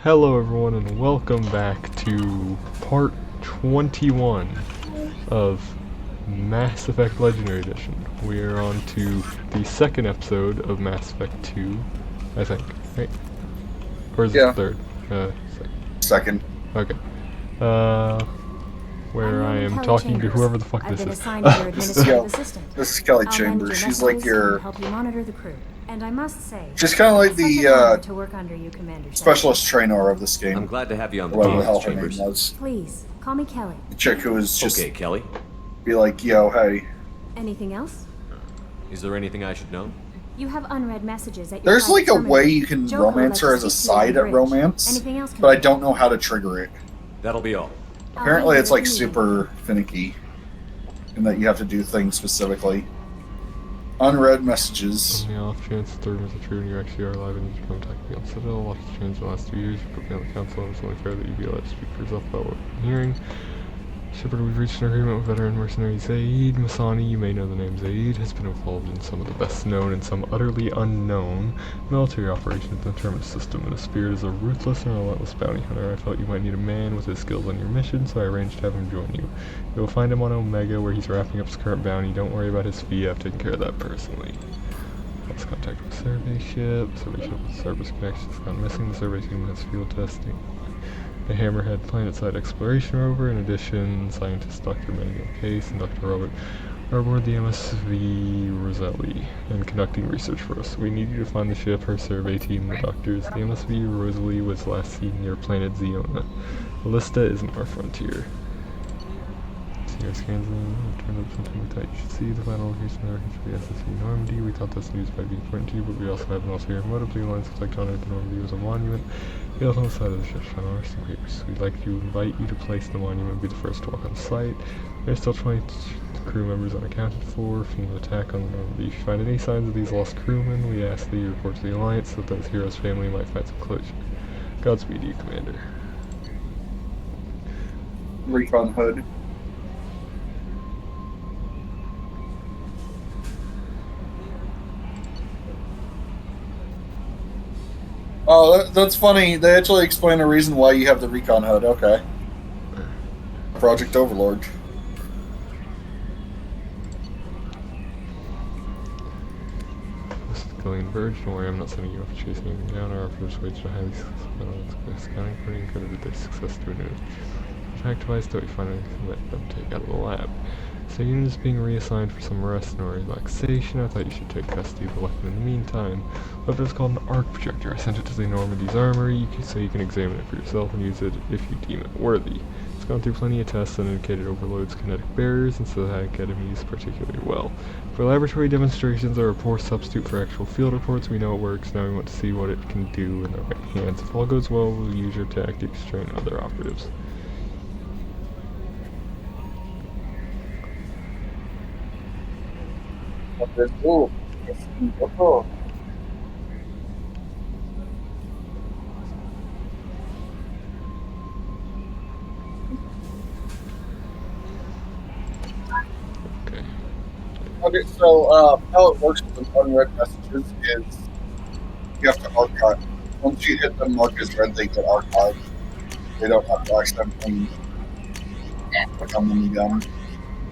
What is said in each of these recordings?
Hello everyone and welcome back to part 21 of Mass Effect Legendary Edition. We are on to the second episode of Mass Effect 2, I think, right? Or is it the third? Second. Okay. Where I am talking to whoever the fuck I've this been is. assigned as your administrative assistant. This is Kelly I'll Chambers. manage She's your like your... help you monitor the crew. And I must say, she's kind of like it's such an honor the to work under you, Commander specialist trainer of this game. I'm glad to have you on the Whatever team, the hell her Chambers. name was. Please, call me Kelly. The chick who was just Okay, Kelly. be like, yo, hey. Anything else? Is there anything I should know? You have unread messages at your There's like a terminal. way you can Joko romance her lets as a you speak to you on side the at bridge. romance, Anything else, but I Commander? don't know how to trigger it. That'll be all. Apparently it's like I'll super finicky, in that you have to do things specifically. Unread messages. On the off chance the third is true and you actually are alive and you can contact me on Citadel. Lots of changed in the last 2 years. You put me on the council and it's only fair that you be allowed to speak for yourself about what I'm hearing. Shepard, we've reached an agreement with veteran mercenary Zaid Masani. You may know the name Zaid. Has been involved in some of the best known and some utterly unknown military operations in the Terminus system. In a spirit as a ruthless and relentless bounty hunter, I felt you might need a man with his skills on your mission, so I arranged to have him join you. You'll find him on Omega, where he's wrapping up his current bounty. Don't worry about his fee. I've taken care of that personally. Lost contact with survey ship. Survey ship with service connections gone missing. The survey team has field testing. The Hammerhead planet-side exploration rover. In addition, scientist Dr. Manuel Case and Dr. Robert are aboard the MSV Roselli and conducting research for us. We need you to find the ship, her survey team, the doctors. The MSV Roselli was last seen near planet Zeona. Ballista isn't our frontier. Sierra scans turned up something we thought you should see. The final location of the SSV Normandy. We thought this news might be important to you, but we also have an ulterior motive. The Alliance of Tectonic the Normandy was a monument. We also on the side of the ship's final resting papers. We'd like to invite you to place the monument and be the first to walk on site. There's still 20 crew members unaccounted for from the attack on the Normandy. If you find any signs of these lost crewmen, we ask that you report to the Alliance so that those heroes' family might find some closure. Godspeed to you, Commander. Recon HUD. Oh, that's funny. They actually explain a reason why you have the Recon HUD. Okay. Project Overlord. This is Gillian Verge. Don't worry, I'm not sending you off to chase anything down. Our officers waged a highly successful scouting party and credited their success to a new attack device that we finally let them take out of the lab. So unit is being reassigned for some rest and relaxation. I thought you should take custody of the weapon in the meantime. The weapon is called an arc projector. I sent it to the Normandy's armory so you can examine it for yourself and use it if you deem it worthy. It's gone through plenty of tests and indicated overloads kinetic barriers and synthetic enemies particularly well. For laboratory demonstrations are a poor substitute for actual field reports. We know it works, now we want to see what it can do in the right hands. If all goes well, we'll use your tactics to train other operatives. Okay. Okay, so how it works with unread messages is you have to archive. Once you hit the mark as read, they get archived. They don't have to accidentally become them again.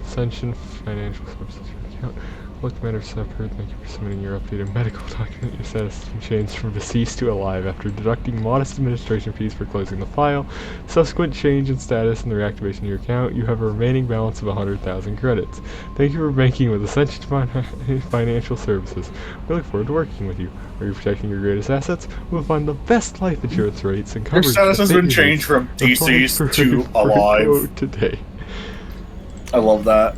Ascension Financial Services account. Look, Commander Shepard, thank you for submitting your updated medical document. Your status has been changed from deceased to alive after deducting modest administration fees for closing the file. Subsequent change in status and the reactivation of your account, you have a remaining balance of 100,000 credits. Thank you for banking with Ascension Financial Services. We look forward to working with you. Are you protecting your greatest assets? We'll find the best life insurance rates and Your coverage. status has been changed from deceased to alive. Today. I love that.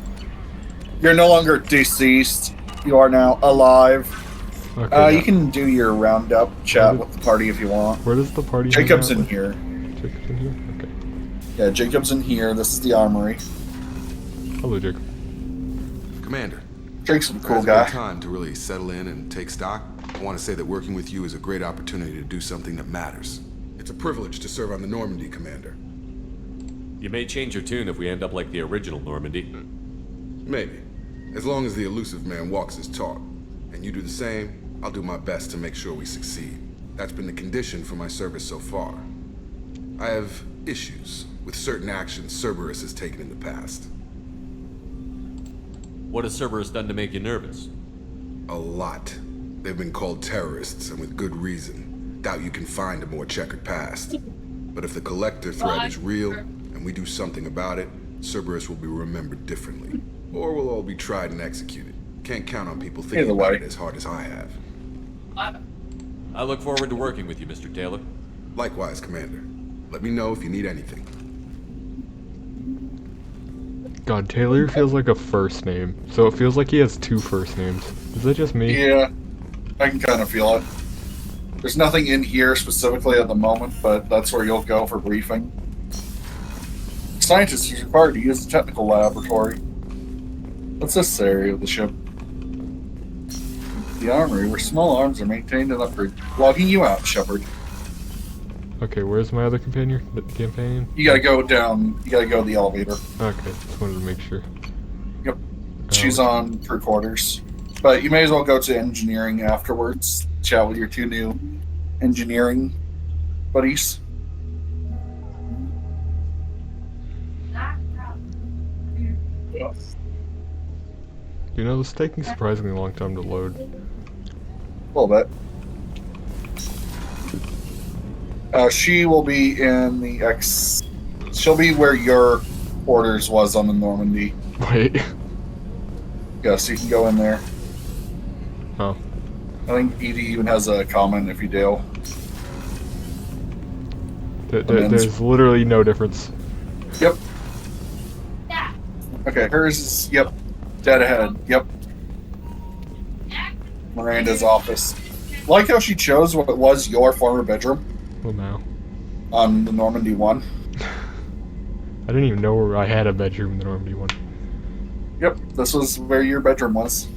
You're no longer deceased. You are now alive. Okay, You can do your roundup chat with the party if you want. where does the party hang Jacob's out? in here. Jacob's in here? Okay. Yeah, Jacob's in here. This is the armory. Hello, Jacob. Commander, Jake's a cool it's guy. been time to really settle in and take stock. I want to say that working with you is a great opportunity to do something that matters. It's a privilege to serve on the Normandy, Commander. You may change your tune if we end up like the original Normandy. Maybe. As long as the elusive man walks his talk. And you do the same, I'll do my best to make sure we succeed. That's been the condition for my service so far. I have issues with certain actions Cerberus has taken in the past. What has Cerberus done to make you nervous? A lot. They've been called terrorists, and with good reason. Doubt you can find a more checkered past. But if the Collector threat is real, and we do something about it, Cerberus will be remembered differently. Or we'll all be tried and executed. Can't count on people thinking Either about way. it as hard as I have. I look forward to working with you, Mr. Taylor. Likewise, Commander. Let me know if you need anything. God, Taylor feels like a first name, so it feels like he has two first names. Is that just me? Yeah, I can kind of feel it. There's nothing in here specifically at the moment, but that's where you'll go for briefing. Scientists are required to use the technical laboratory. What's this area of the ship? The armory, where small arms are maintained and upgraded. Logging you out, Shepard. Okay, where's my other companion? You gotta go down. You gotta go to the elevator. Okay, just wanted to make sure. Yep. She's on crew quarters. But you may as well go to engineering afterwards. Chat with your two new engineering buddies. You know, this is taking surprisingly long time to load. A little bit. She will be in the X. She'll be where your orders was on the Normandy. Wait. Yeah, so you can go in there. Oh. I think Edie even has a comment if you do. There's literally no difference. Yep. Okay, hers is, yep. Dead ahead, yep. Miranda's office. Like how she chose what was your former bedroom Well, now. on the Normandy one. I didn't even know where I had a bedroom in the Normandy one. Yep, this was where your bedroom was.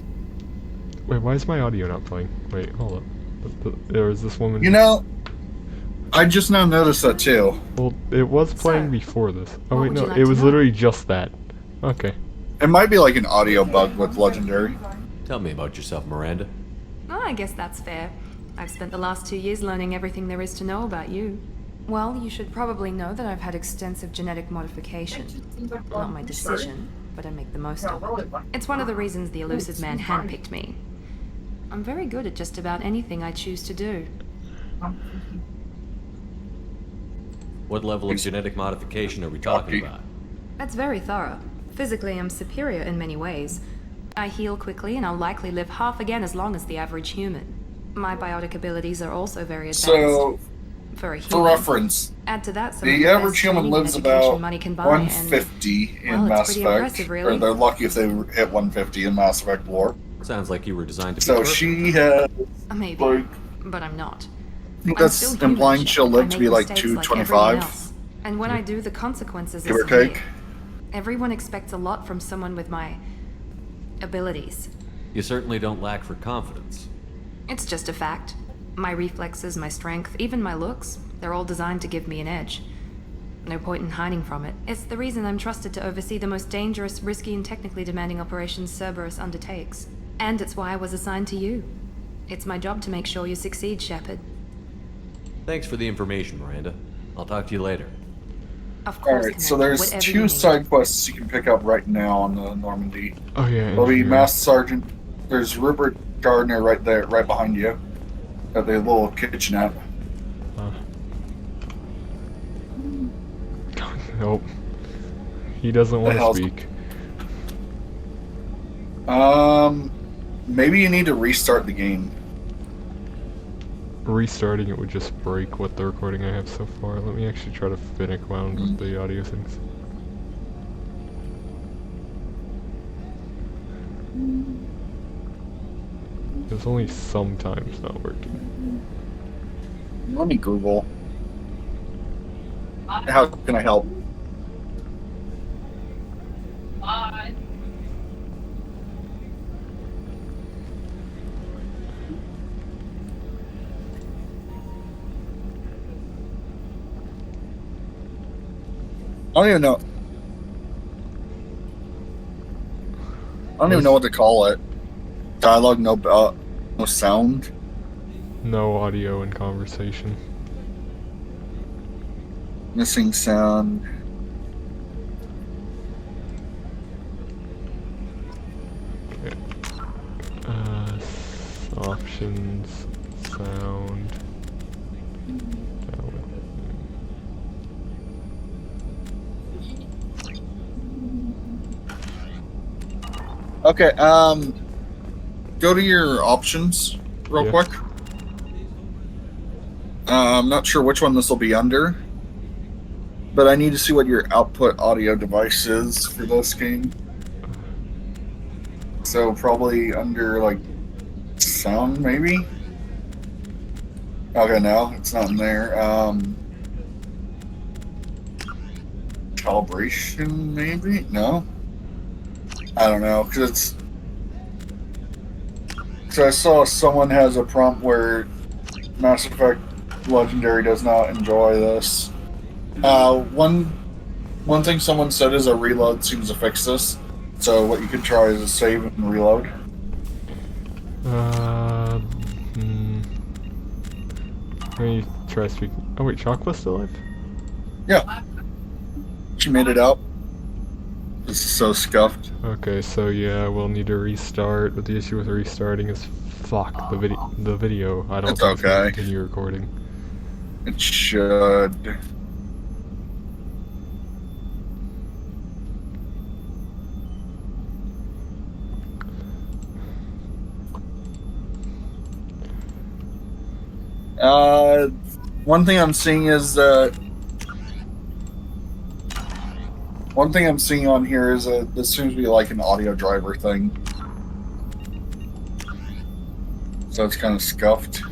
Wait, why is my audio not playing? Wait, hold up. There was this woman. You know, I just now noticed that too. Well, it was playing Sir, before this. Oh, what wait, would you no, like it to was know? literally just that. Okay. It might be like an audio bug with Legendary. Tell me about yourself, Miranda. Oh, I guess that's fair. I've spent the last 2 years learning everything there is to know about you. Well, you should probably know that I've had extensive genetic modification. Not my decision, but I make the most of it. It's one of the reasons the Elusive Man handpicked me. I'm very good at just about anything I choose to do. What level of genetic modification are we talking about? That's very thorough. Physically, I'm superior in many ways. I heal quickly, and I'll likely live half again as long as the average human. My biotic abilities are also very advanced. So, for a for human, reference, add to that some of the best average human training and lives education about money can buy, 150 in well, it's Mass pretty Effect. impressive, really. Or they're lucky if they hit 150 in Mass Effect lore. Sounds like you were designed to be So perfect. she has, Maybe, like, but I'm not. I think I'm that's still human, implying she'll Shep. live I to make be like mistakes everyone 225, else. And when I do, the consequences give are or severe. take. Everyone expects a lot from someone with my abilities. You certainly don't lack for confidence. It's just a fact. My reflexes, my strength, even my looks, they're all designed to give me an edge. No point in hiding from it. It's the reason I'm trusted to oversee the most dangerous, risky, and technically demanding operations Cerberus undertakes. And it's why I was assigned to you. It's my job to make sure you succeed, Shepard. Thanks for the information, Miranda. I'll talk to you later. Of course, Alright, so Commander, there's whatever you two need. side quests you can pick up right now on the Normandy. Oh, yeah. There'll be engineering. Master Sergeant. There's Rupert Gardner right there, right behind you. At the little kitchenette. Nope. He doesn't want to hell's- speak. Maybe you need to restart the game. Restarting it would just break what the recording I have so far. Let me actually try to finick around with the audio things. It's only sometimes not working. Let me Google. How can I help? I don't even know. I don't even know what to call it. Dialogue, no sound. No audio and conversation. Missing sound. Okay. Options, sound. Okay, go to your options real Yeah. quick. I'm not sure which one this will be under, but I need to see what your output audio device is for this game. So probably under like sound, maybe. Okay, no, it's not in there. Calibration, maybe? No, I don't know, because it's. So I saw someone has a prompt where Mass Effect Legendary does not enjoy this. One thing someone said is a reload seems to fix this. So what you could try is a save and reload. Let me try speaking. Oh wait, Chocola's still alive? Yeah, she made it out. This is so scuffed. Okay, so yeah, we'll need to restart, but the issue with restarting is the video. I don't It's think it's gonna okay. continue recording. It should. One thing I'm seeing is that one thing I'm seeing on here is that this seems to be like an audio driver thing. So it's kind of scuffed.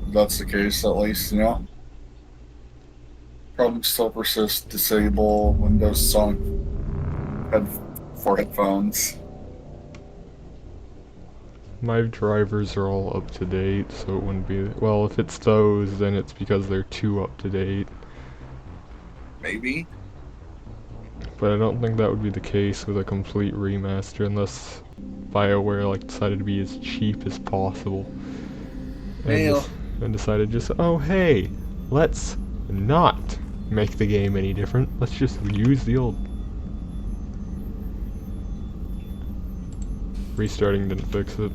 If that's the case, at least, you know. Problem still persists. Disable Windows Sonic for headphones. My drivers are all up to date, so it wouldn't be. Well, if it's those, then it's because they're too up to date. Maybe. But I don't think that would be the case with a complete remaster, unless BioWare like decided to be as cheap as possible. Well. And decided just, oh hey, let's not make the game any different. Let's just use the old. Restarting didn't fix it.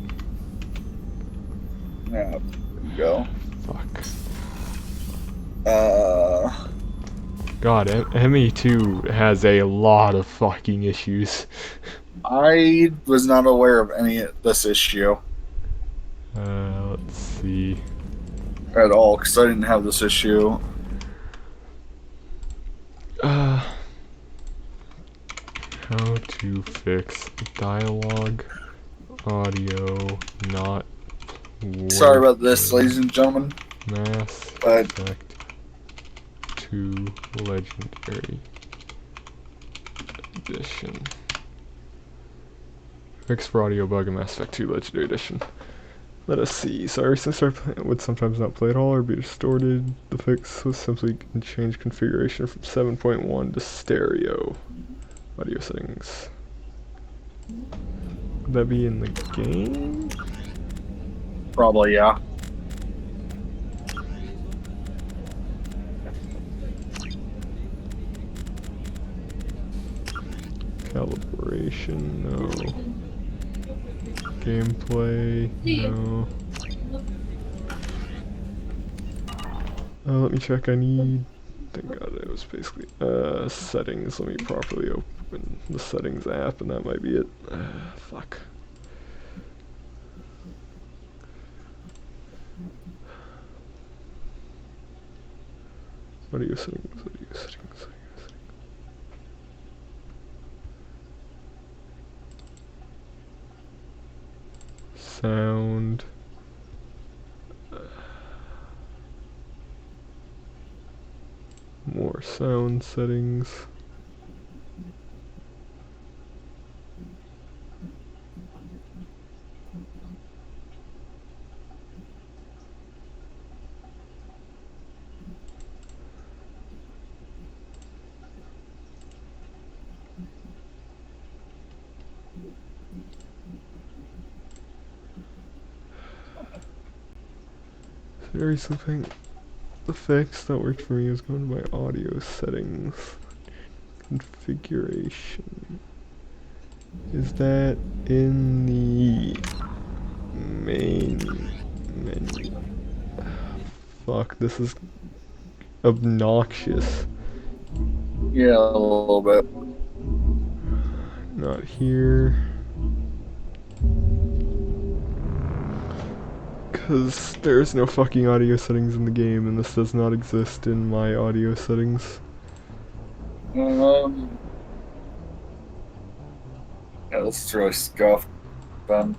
Yeah, there you go. Fuck. God, ME2 has a lot of fucking issues. I was not aware of any of this issue Let's see. at all because I didn't have this issue. How to fix dialogue audio not Sorry about this, working. ladies and gentlemen. Mass But Effect 2 Legendary Edition. Fix for audio bug in Mass Effect 2 Legendary Edition. Let us see. Sorry, since our play would sometimes not play at all or be distorted. The fix was simply change configuration from 7.1 to stereo. Audio settings. Would that be in the game? probably, yeah. Calibration, no. Gameplay, no. Let me check, thank god it was basically, settings, let me properly open the settings app and that might be it. Fuck. Audio settings, audio settings. Sound. More sound settings. Very something. The fix that worked for me is going to my audio settings. Configuration. Is that in the main menu? Fuck, this is obnoxious. Yeah, a little bit. Not here. Because there's no fucking audio settings in the game, and this does not exist in my audio settings. Yeah, this is really scuffed, Ben.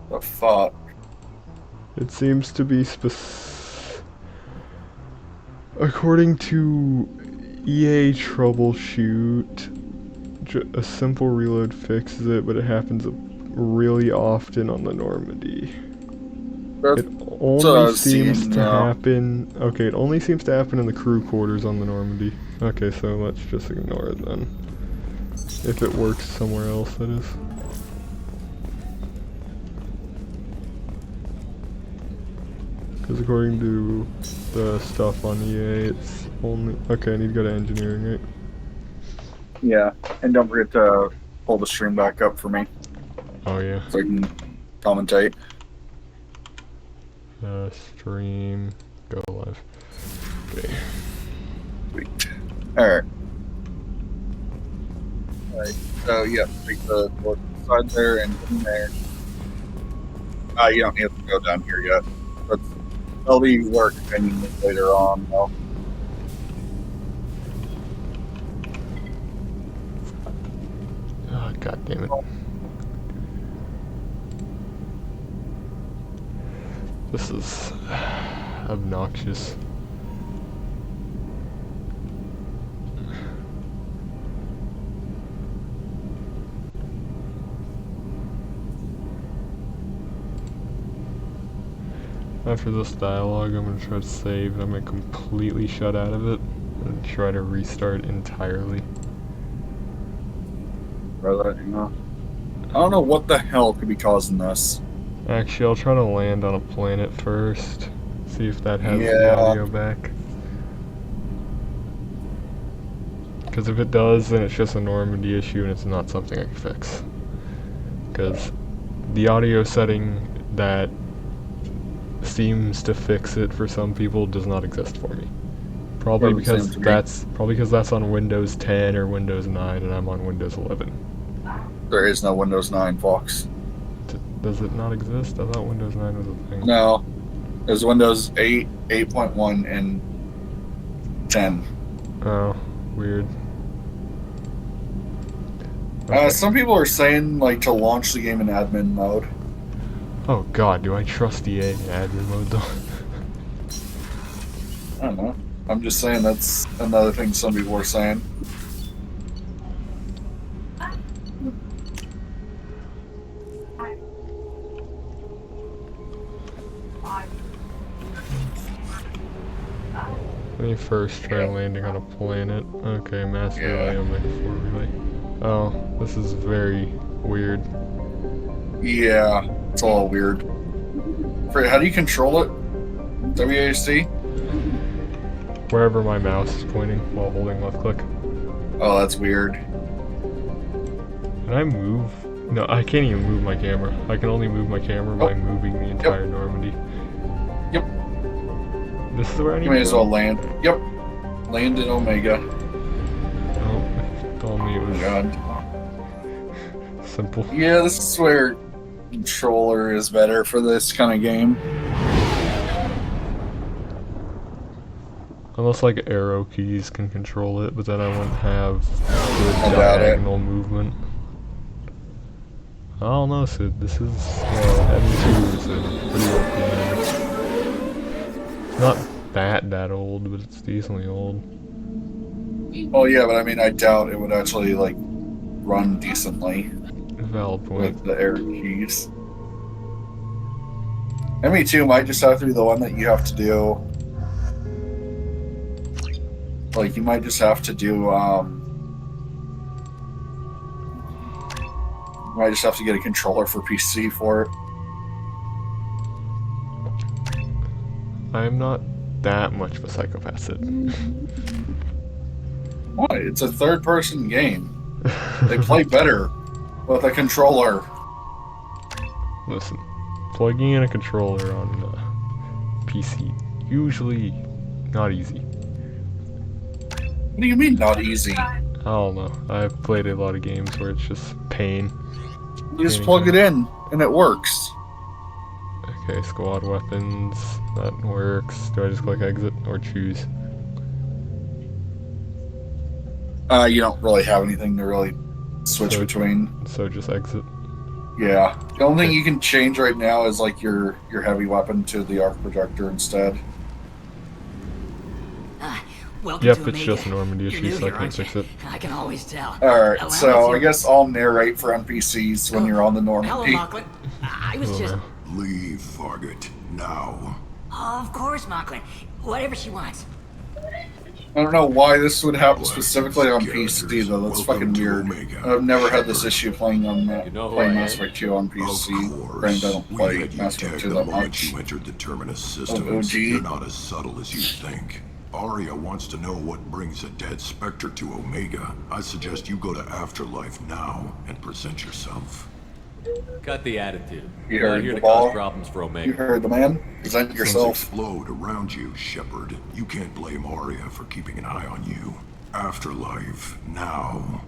The fuck? It seems to be according to EA Troubleshoot, a simple reload fixes it, but it happens really often on the Normandy. That's It only seems seen, to happen. Okay, it only seems to happen in the crew quarters on the Normandy. Okay, so let's just ignore it then. If it works somewhere else, that is. Because according to the stuff on EA, it's only. Okay, I need to go to engineering, right? Yeah, and don't forget to pull the stream back up for me Oh, yeah. so I can commentate. Stream. Go live. Okay. Sweet. Alright. Alright, so yeah, take the north side there and in there. You don't have to go down here yet. That'll be work convenient later on, though. Oh, God damn it. This is obnoxious. After this dialogue, I'm gonna try to save, and I'm gonna completely shut out of it and try to restart entirely. Brother, you know. I don't know what the hell could be causing this. Actually, I'll try to land on a planet first. See if that has the Yeah. audio back. Because if it does, then it's just a Normandy issue and it's not something I can fix. Because the audio setting that seems to fix it for some people does not exist for me. Probably Doesn't because seem to me. that's on Windows 10 or Windows 9 and I'm on Windows 11. There is no Windows 9, Fox. Does it not exist? I thought Windows 9 was a thing. No. There's Windows 8, 8.1, and 10. Oh, weird. Okay. Some people are saying, like, to launch the game in admin mode. Oh god, do I trust EA in admin mode though? I don't know. I'm just saying that's another thing some people are saying. Let me first try landing on a planet. Okay, mass Yeah. relay on my 4 relay. Oh, this is very weird. Yeah, it's all weird. How do you control it? WASD? Wherever my mouse is pointing while holding left click. Oh, that's weird. Can I move? No, I can't even move my camera. I can only move my camera by moving the entire Normandy. Yep. This is where I need You may to as go? well land. Yep. Land in Omega. Oh, told me it Oh, was God. simple. Yeah, this is where controller is better for this kind of game. Unless like arrow keys can control it, but then I wouldn't have good I doubt it. diagonal movement. I don't know, Sid. This is M2 is a pretty old game. Not that old, but it's decently old. Oh yeah, but I mean, I doubt it would actually like run decently Valid point. with the arrow keys. ME2 might just have to be the one that you have to do. Like you might just have to do. You might just have to get a controller for PC for it. I'm not that much of a psychopath, Sid. Why? It's a third-person game. They play better with a controller. Listen, plugging in a controller on PC, usually not easy. What do you mean, not easy? I don't know. I've played a lot of games where it's just pain. You just plug it in, and it works. Okay, squad weapons, that works. Do I just click exit or choose? You don't really have anything to really switch So- between. So just exit. Yeah. The only thing you can change right now is like your heavy weapon to the arc projector instead. Welcome Yep, to it's Omega. just Normandy You're issue, new so I here, can't aren't you? fix it. I can always tell. Alright, Well, so it's I your- guess I'll narrate for NPCs when you're on the Hello, Normandy. Mocklin. I was Oh, just... no. Leave, Fargate, now. Of course, Mocklin. Whatever she wants. I don't know why this would happen specifically on PC though. That's fucking weird. I've never had this issue playing on You know who playing I Mass am? Effect 2 on PC. Of Granted, I course. don't We play had you Mass Effect tagged 2 the that moment much. you entered the Terminus OG. systems. You're not as subtle as you think. Arya wants to know what brings a dead Spectre to Omega. I suggest you go to Afterlife now and present yourself. Cut the attitude. You We're heard not here the to cause ball. problems for You Omega. heard the man? Present Things yourself. explode around you, Shepard. You can't blame Arya for keeping an eye on you. Afterlife now.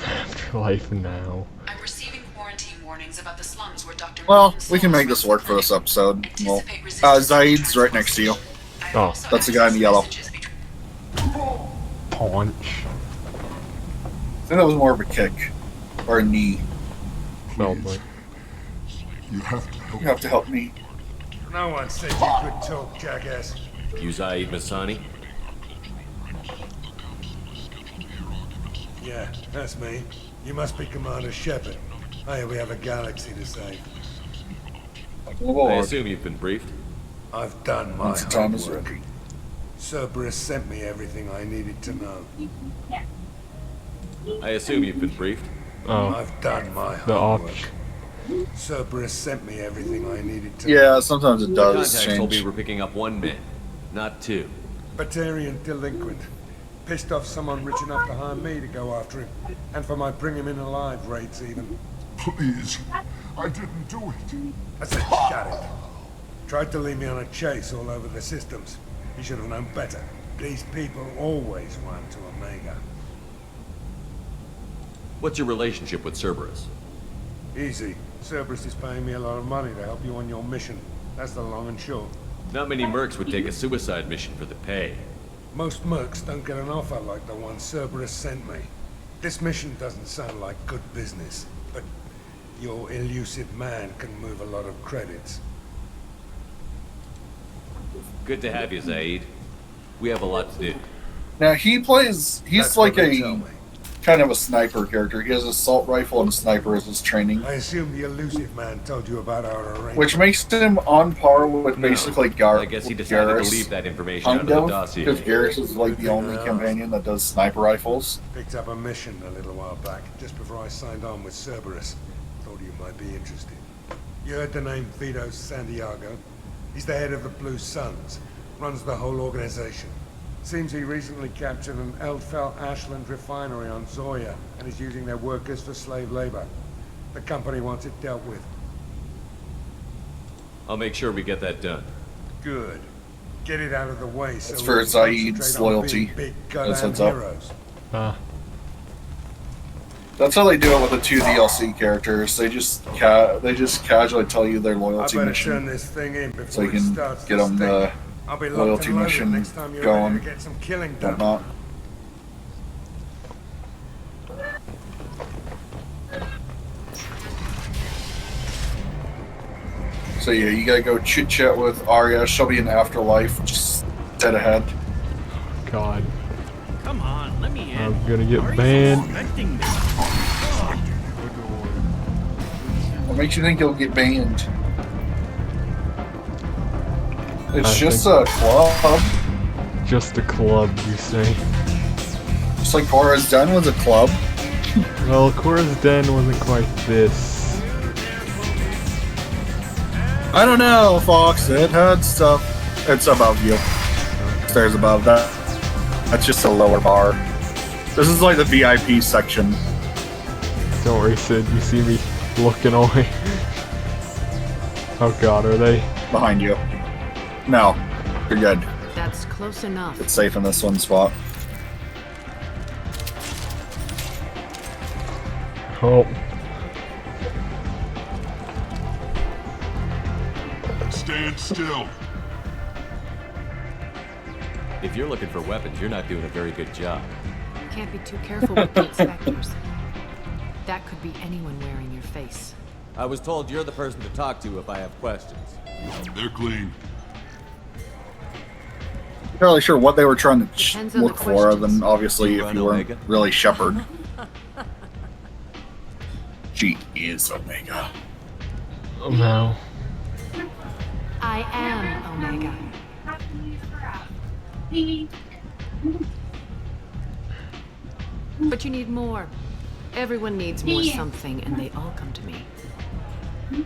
Afterlife now. I'm receiving quarantine warnings about the slums where Dr. Well, Malone we can make Souls this work for runs this episode. Well, Anticipate resistance to Zaid's right next to you. I have Oh, also that's the guy in the yellow. messages between- Punch. I think that was more of a kick. Or a knee. Smelled like. You have to help. You have to help me. No one said you could talk, jackass. You Zaid Masani? Yeah, that's me. You must be Commander Shepard. Hey, we have a galaxy to save. I Lord. assume you've been briefed. I've done my Once the time is homework. ready. Cerberus sent me everything I needed to know. I assume you've been briefed. Oh, I've done my the homework. option. Cerberus sent me everything I needed to know. Yeah, sometimes it My does contacts told me change. we're picking up one man, not two. Batarian delinquent. Pissed off someone rich enough to hire me to go after him. And for my bring him in alive raids even. Please. I didn't do it. I said, shut it. Tried to lead me on a chase all over the systems. He should have known better. These people always run to Omega. What's your relationship with Cerberus? Easy. Cerberus is paying me a lot of money to help you on your mission. That's the long and short. Not many mercs would take a suicide mission for the pay. Most mercs don't get an offer like the one Cerberus sent me. This mission doesn't sound like good business, but your elusive man can move a lot of credits. Good to have you, Zaid. We have a lot to do. Now he's That's like what they tell a me. kind of a sniper character. He has assault rifle and sniper as his training, I assume the elusive man told you about our arrangement. which makes him on par with basically I guess he decided to leave that information out of the dossier. because Garrus is like the only companion that does sniper rifles. Picked up a mission a little while back, just before I signed on with Cerberus. Thought you might be interested. You heard the name Vito Santiago? He's the head of the Blue Suns, runs the whole organization. Seems he recently captured an Eldfell Ashland refinery on Zoya and is using their workers for slave labor. The company wants it dealt with. I'll make sure we get that done. Good. Get it out of the way so It's we for can Zaid's concentrate on loyalty. being big That's goddamn what's up. heroes. That's how they do it with the two DLC characters. They just casually tell you their I loyalty better mission, turn this thing in before so you it can starts get to them stink. the I'll be locked loyalty and loaded mission next time you're going, ready to get some killing done. whatnot. So yeah, you gotta go chit chat with Arya. She'll be in Afterlife, just dead ahead. God. Come on, let me in. I'm gonna get Are you banned. suspecting me? What makes you think he'll get banned? It's I just think- a club. Just a club, you say? Just like Cora's Den was a club. Well, Cora's Den wasn't quite this. I don't know, Fox. It had stuff. It's above you. Stairs above that. That's just a lower bar. This is like the VIP section. Don't worry, Sid. You see me looking away. Oh god, are they? Behind you. No. You're good. That's close enough. It's safe in this one spot. Oh. Stand still. If you're looking for weapons, you're not doing a very good job. Can't be too careful with the inspectors. That could be anyone wearing your face. I was told you're the person to talk to if I have questions. They're clean. Not really sure what they were trying to Depends on look the for, other than questions. obviously You if run you weren't Omega? really Shepard. She is Omega. Oh no. I am Omega. But you need more. Everyone needs more something, and they all come to me.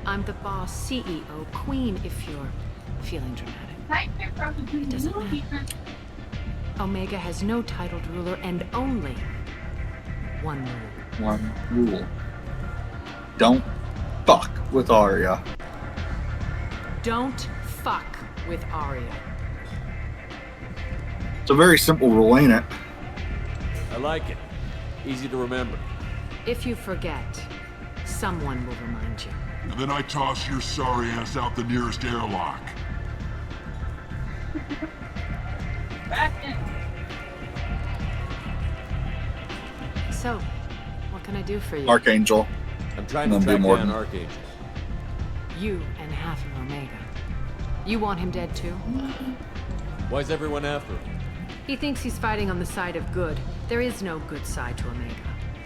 I'm the boss, CEO, queen, if you're feeling dramatic. It doesn't matter. Omega has no titled ruler and only one rule. One rule. Don't fuck with Arya. Don't fuck with Arya. It's a very simple rule, ain't it? I like it. Easy to remember. If you forget, someone will remind you. And then I toss your sorry ass out the nearest airlock. So, what can I do for you? Archangel. I'm trying to And then track do down Morden. Archangel. You and half of Omega. You want him dead too? Why's everyone after him? He thinks he's fighting on the side of good. There is no good side to Omega.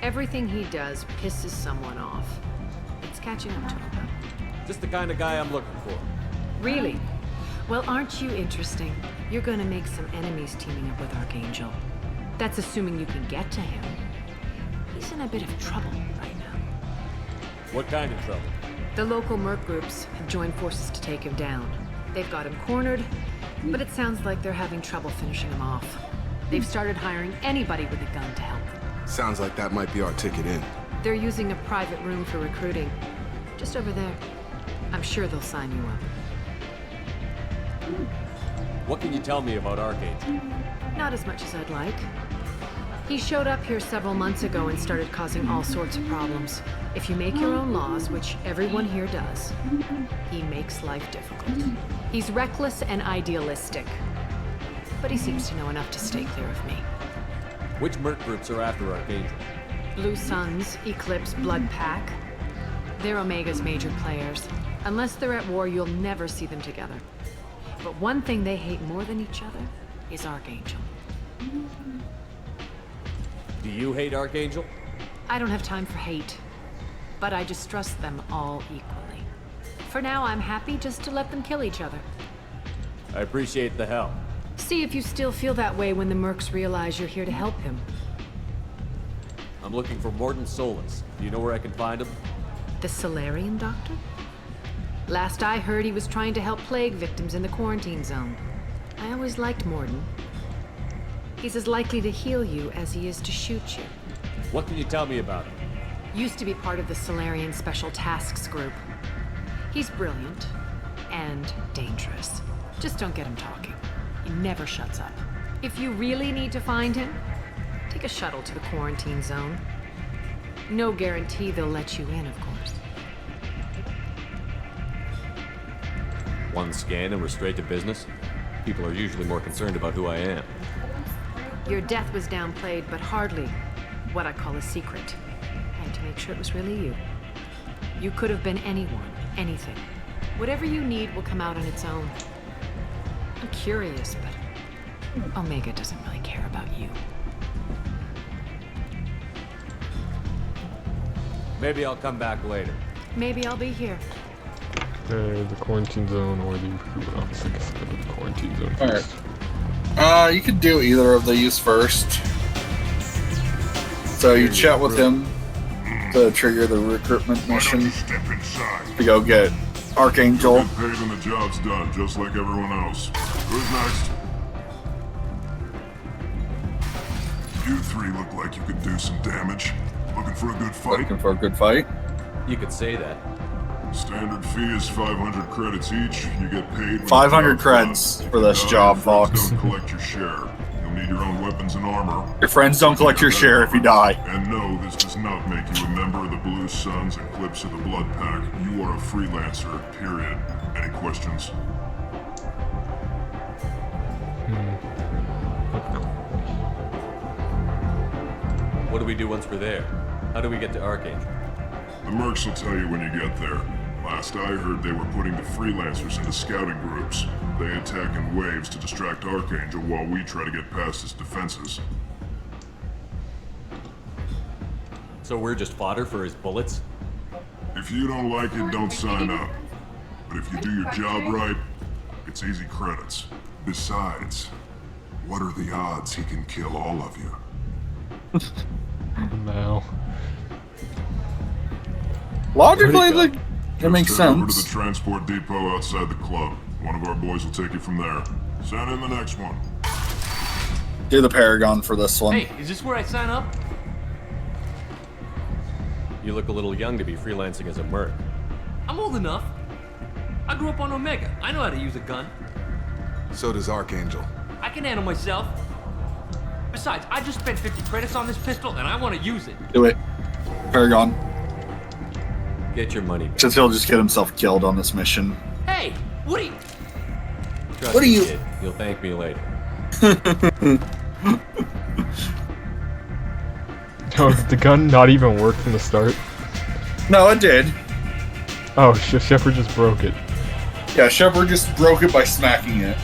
Everything he does pisses someone off. It's catching up to him. Just the kind of guy I'm looking for. Really? Well, aren't you interesting? You're gonna make some enemies teaming up with Archangel. That's assuming you can get to him. He's in a bit of trouble right now. What kind of trouble? The local merc groups have joined forces to take him down. They've got him cornered, but it sounds like they're having trouble finishing him off. They've started hiring anybody with a gun to help them. Sounds like that might be our ticket in. They're using a private room for recruiting. Just over there. I'm sure they'll sign you up. What can you tell me about Archangel? Not as much as I'd like. He showed up here several months ago and started causing all sorts of problems. If you make your own laws, which everyone here does, he makes life difficult. He's reckless and idealistic. But he seems to know enough to stay clear of me. Which merc groups are after Archangel? Blue Suns, Eclipse, Blood Pack. They're Omega's major players. Unless they're at war, you'll never see them together. But one thing they hate more than each other is Archangel. Do you hate Archangel? I don't have time for hate, but I distrust them all equally. For now, I'm happy just to let them kill each other. I appreciate the help. See if you still feel that way when the mercs realize you're here to help him. I'm looking for Morden Solus. Do you know where I can find him? The Solarian doctor? Last I heard, he was trying to help plague victims in the quarantine zone. I always liked Morden. He's as likely to heal you as he is to shoot you. What can you tell me about him? Used to be part of the Solarian Special Tasks Group. He's brilliant and dangerous. Just don't get him talking. He never shuts up. If you really need to find him, take a shuttle to the quarantine zone. No guarantee they'll let you in, of course. One scan and we're straight to business? People are usually more concerned about who I am. Your death was downplayed, but hardly what I call a secret. I had to make sure it was really you. You could have been anyone, anything. Whatever you need will come out on its own. I'm curious, but Omega doesn't really care about you. Maybe I'll come back later. Maybe I'll be here. The quarantine zone or the recruitment office. I guess I'll go to the quarantine zone Alright. first. You could do either of these first. So you chat with him to trigger the recruitment mission to go get Archangel. You'll get paid when the job's done, just like everyone else. Who's next? You three look like you could do some damage. Looking for a good fight? Looking for a good fight? You could say that. Standard fee is 500 credits each. You get paid when 500 the job's creds done. for this If job, your friends Fox. Don't collect your share. You'll need your own weapons and armor. Your friends don't collect your share if you die. And no, this does not make you a member of the Blue Suns, Eclipse, or the Blood Pack. You are a freelancer, period. Any questions? What do we do once we're there? How do we get to Archangel? The mercs will tell you when you get there. Last I heard, they were putting the freelancers into scouting groups. They attack in waves to distract Archangel while we try to get past his defenses. So we're just fodder for his bullets? If you don't like it, don't sign up. But if you do your job right, it's easy credits. Besides, what are the odds he can kill all of you? No. Logically, that makes Just head over to sense. the transport depot outside the club. One of our boys will take you from there. Send in the next one. Do the Paragon for this one. Hey, is this where I sign up? You look a little young to be freelancing as a merc. I'm old enough. I grew up on Omega. I know how to use a gun. So does Archangel. I can handle myself. Besides, I just spent 50 credits on this pistol and I want to use it. Do it. Paragon. Get your money back. Since he'll just get himself killed on this mission. Hey, what are you... Trust What are me, you- kid. You'll thank me later. Oh, did the gun not even work from the start? No, it did. Oh, Shepard just broke it. Yeah, Shepard just broke it by smacking it.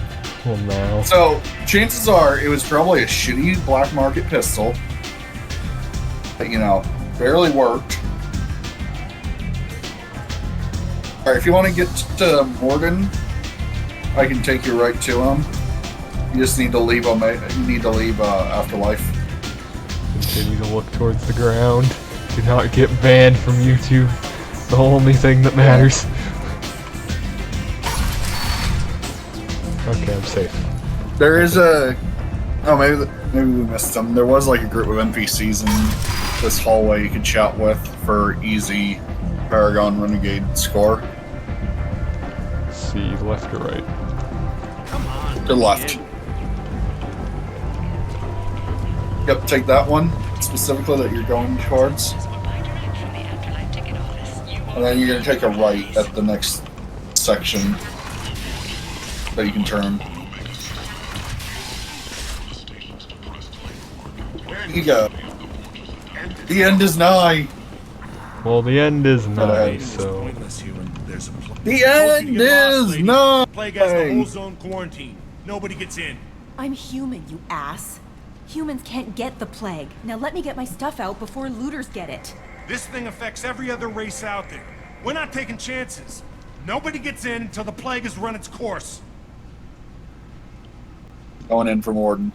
Oh no. So, chances are it was probably a shitty black market pistol that, you know, barely worked. Alright, if you want to get to Morden, I can take you right to him. You just need to leave Afterlife. Continue to look towards the ground. Do not get banned from YouTube. The only thing that matters. Okay, I'm safe. There is a... Oh, maybe we missed them. There was like a group of NPCs in this hallway you could chat with for easy Paragon Renegade score. Let's see, left or right? Come on. To the left. Yep, take that one, specifically that you're going towards. And then you're going to take a right at the next section that you can turn. You go. The end is nigh. Well, the end is nigh, so... The end is nigh. Plague has the whole zone quarantined. Nobody gets in. I'm human, you ass. Humans can't get the plague. Now let me get my stuff out before looters get it. This thing affects every other race out there. We're not taking chances. Nobody gets in until the plague has run its course. Going in for Morden.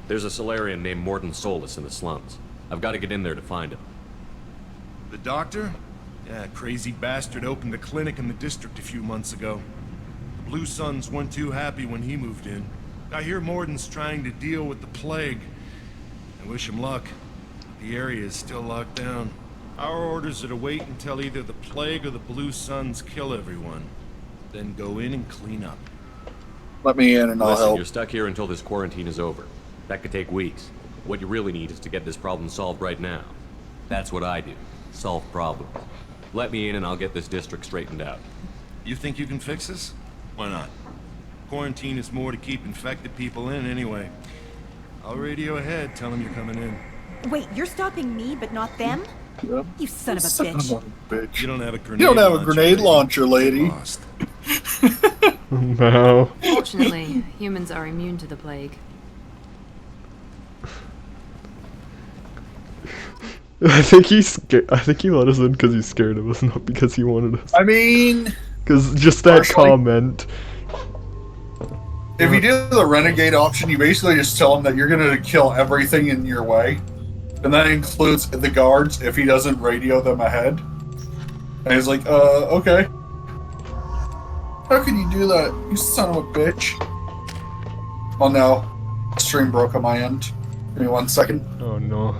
There's a Solarian named Morden Solus in the slums. I've got to get in there to find him. The doctor? Yeah, crazy bastard opened a clinic in the district a few months ago. The Blue Suns weren't too happy when he moved in. I hear Morden's trying to deal with the plague. I wish him luck. The area is still locked down. Our orders are to wait until either the plague or the Blue Suns kill everyone. Then go in and clean up. Let me in and I'll Listen, help. you're stuck here until this quarantine is over. That could take weeks. What you really need is to get this problem solved right now. That's what I do. Solve problems. Let me in and I'll get this district straightened out. You think you can fix this? Why not? Quarantine is more to keep infected people in anyway. I'll radio ahead, tell them you're coming in. Wait, you're stopping me, but not them? Yep. You son of a bitch. Bitch. You don't have a grenade You don't have a launcher, grenade lady. launcher, lady. Lost. No. Fortunately, humans are immune to the plague. I think he's scared. I think he let us in because he's scared of us, not because he wanted us. I mean... Because just that partially. comment. If you do the Renegade option, you basically just tell him that you're going to kill everything in your way. And that includes the guards if he doesn't radio them ahead. And he's like, okay. How can you do that, you son of a bitch? Oh no. Stream broke on my end. Give me 1 second. Oh no.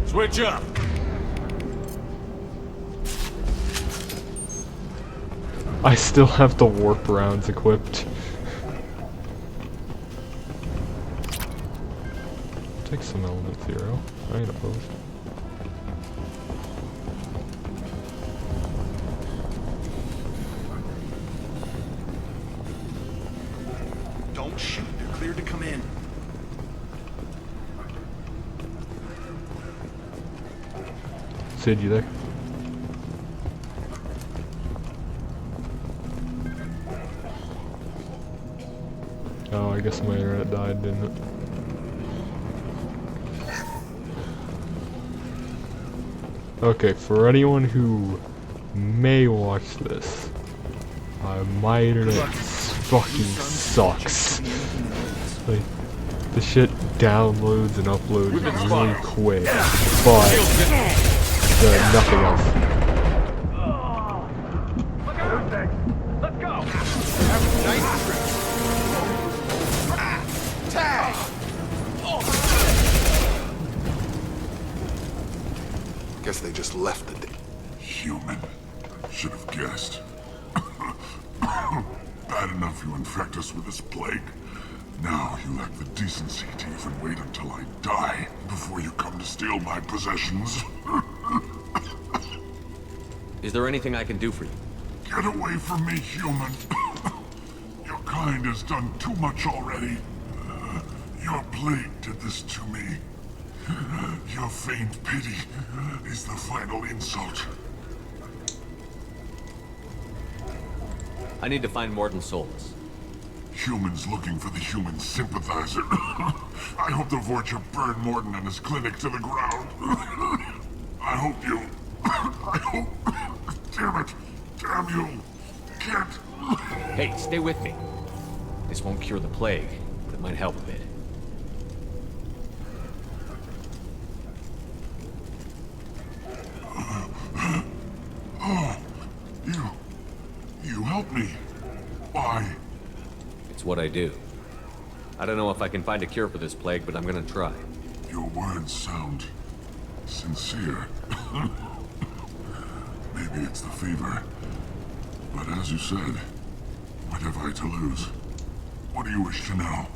Switch up! I still have the warp rounds equipped. Take some element 0. I ain't opposed. Don't shoot. They're cleared to come in. Sid, you there? Oh, I guess my internet died, didn't it? Okay, for anyone who may watch this, my internet fucking sucks. Like, the shit downloads and uploads really quick, but nothing else. Let's go! Tag! Guess they just left the day. Human. Should have guessed. Bad enough you infect us with this plague. Now you lack the decency to even wait until I die before you come to steal my possessions. Is there anything I can do for you? Get away from me, human. Your kind has done too much already. Your plague did this to me. Your faint pity is the final insult. I need to find Mordin Solus. Humans looking for the human sympathizer. I hope the Vorcha burned Mordin and his clinic to the ground. I hope you... I hope... Damn it! Damn you! Can't... Hey, stay with me. This won't cure the plague, but it might help a bit. Oh, you helped me. Why? It's what I do. I don't know if I can find a cure for this plague, but I'm gonna try. Your words sound sincere. Maybe it's the fever. But as you said, what have I to lose? What do you wish to know?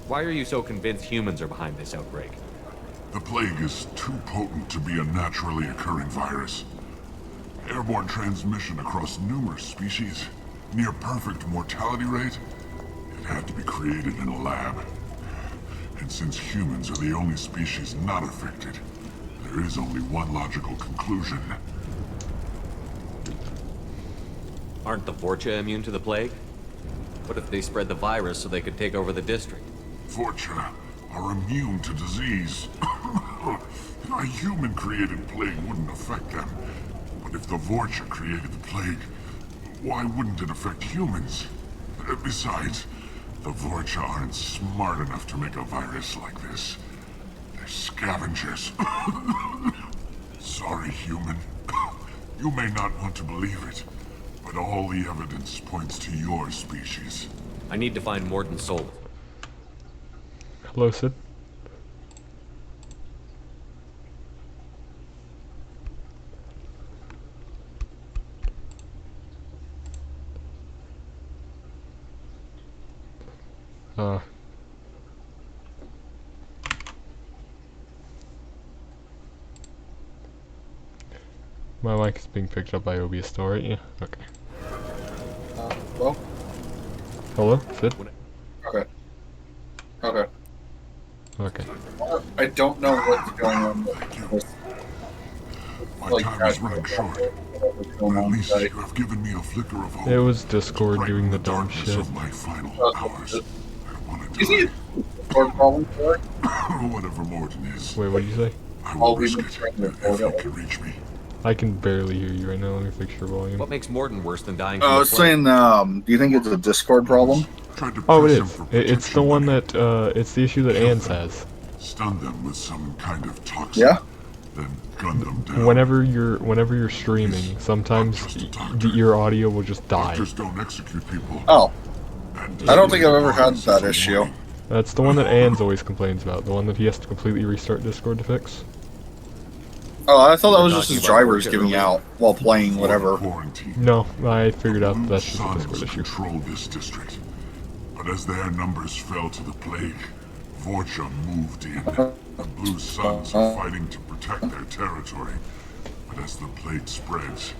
Why are you so convinced humans are behind this outbreak? The plague is too potent to be a naturally occurring virus. Airborne transmission across numerous species, near perfect mortality rate. It had to be created in a lab. And since humans are the only species not affected, there is only one logical conclusion. Aren't the Vorcha immune to the plague? What if they spread the virus so they could take over the district? Vorcha are immune to disease. A human-created plague wouldn't affect them. But if the Vorcha created the plague, why wouldn't it affect humans? Besides, the Vorcha aren't smart enough to make a virus like this. They're scavengers. Sorry, human. You may not want to believe it, but all the evidence points to your species. I need to find Mordin Solus. Hello, Sid. My mic is being picked up by OBS still, right? Yeah? Okay. Hello? Hello, Sid? Okay. Okay. Okay. I don't know what's going on with this. My time is running short. whatever's going At on least today. you have given me a flicker of hope. It was Discord doing the The dumb darkness shit. of my final hours. I want to Is he die. a Discord problem today? Whatever Morton is, Wait, what did you say? I I'll will leave risk it it trying to if record you it. can reach me. I can barely hear you right now. Let me fix your volume. What makes Morton worse than dying I from the was plague? saying, do you think it's a Discord problem? Tried to Oh, press it him is. for It's the protection, one but that, it's the issue that Anne has. Stun them with some kind of toxin. Yeah? Then gun them down. Whenever you're streaming, sometimes your audio will just die. Doctors don't execute people. Oh. And I don't think I've ever had that issue. That's the one that Anne's always complains about. The one that he has to completely restart Discord to fix. Oh, I thought that was We're just his talking about drivers work giving earlier. out while playing whatever. Quarantine. No, I figured out Blue that's just a Suns Discord issue. control this district. But as their numbers fell to the plague, Vorcha moved in. The Blue Suns are fighting to protect their territory. But as the plague spreads,